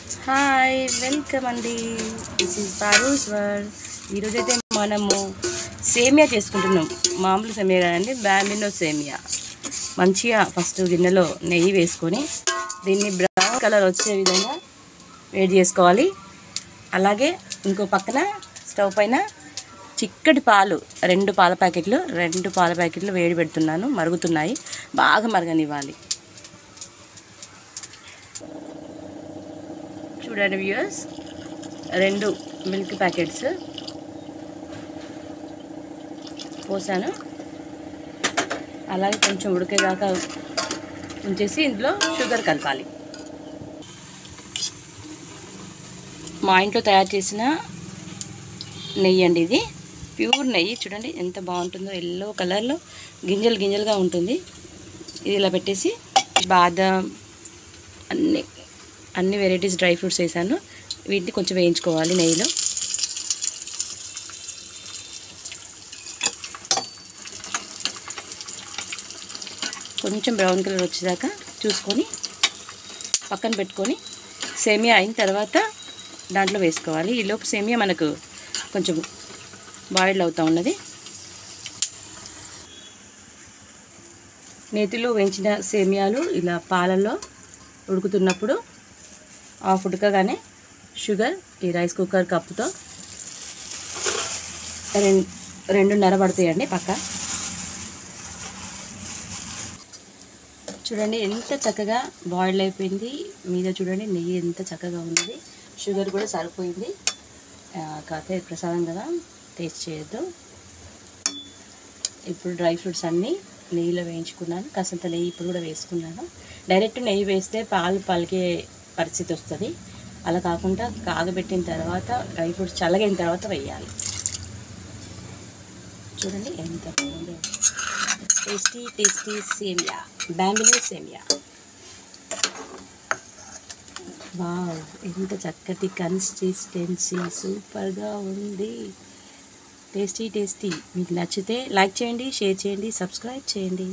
Hi welcome అండి. This is Paru's world. ఈరోజైతే మనము సేమియా చేసుకుంటున్నాం. మామూలు సేమియా కాదండి, బాంబినో సేమియా. మంచిగా ఫస్ట్ గిన్నెలో నెయ్యి వేసుకొని దీన్ని బ్రౌన్ కలర్ వచ్చే విధంగా వేడి చేసుకోవాలి. అలాగే ఇంకో పక్కన స్టవ్ పైన చిక్కటి పాలు రెండు పాల ప్యాకెట్లు వేడి పెడుతున్నాను. మరుగుతున్నాయి, బాగా మరగనివ్వాలి. చూడండి వ్యూయర్స్, 2 మిల్క్ ప్యాకెట్స్ పోసాను. అలాగే కొంచెం ఉడికేదాకా ఉంచేసి ఇందులో షుగర్ కలపాలి. మా ఇంట్లో తయారు చేసిన నెయ్యి అండి, ఇది ప్యూర్ నెయ్యి. చూడండి ఎంత బాగుంటుందో, ఎల్లో కలర్లో గింజలుగా ఉంటుంది. ఇది ఇలా పెట్టేసి బాదం అన్ని వెరైటీస్ డ్రై ఫ్రూట్స్ వేసాను. వీటిని కొంచెం వేయించుకోవాలి నెయ్యిలో. కొంచెం బ్రౌన్ కలర్ వచ్చేదాకా చూసుకొని పక్కన పెట్టుకొని సేమియా అయిన తర్వాత దాంట్లో వేసుకోవాలి. ఈలోపు సేమియా మనకు కొంచెం బాయిల్ అవుతూ ఉన్నది. నేతిలో వేయించిన సేమియాలు ఇలా పాలల్లో ఉడుకుతున్నప్పుడు హాఫ్ ఉడకగానే షుగర్ ఈ రైస్ కుక్కర్ కప్పుతో 2.5 పడతాయండి పక్క. చూడండి ఎంత చక్కగా బాయిల్ అయిపోయింది. మీద చూడండి నెయ్యి ఎంత చక్కగా ఉంది. షుగర్ కూడా సరిపోయింది. కాకపోతే ప్రసాదం కదా, టేస్ట్ చేయొద్దు. ఇప్పుడు డ్రై ఫ్రూట్స్ అన్నీ నెయ్యిలో వేయించుకున్నాను. కాసంత నెయ్యి ఇప్పుడు కూడా వేసుకున్నాను. డైరెక్ట్ నెయ్యి వేస్తే పాలు పలికే పరిస్థితి వస్తుంది. అలా కాకుండా కాగబెట్టిన తర్వాత డ్రై ఫ్రూట్స్ చల్లగైన తర్వాత వేయాలి. చూడండి ఎంత బాగుందో. టేస్టీ సేమియా, బాంబినో సేమియా. వావ్, ఎంత చక్కటి కన్సిస్టెన్సీ, సూపర్గా ఉంది. టేస్టీ. మీకు నచ్చితే లైక్ చేయండి, షేర్ చేయండి, సబ్స్క్రైబ్ చేయండి.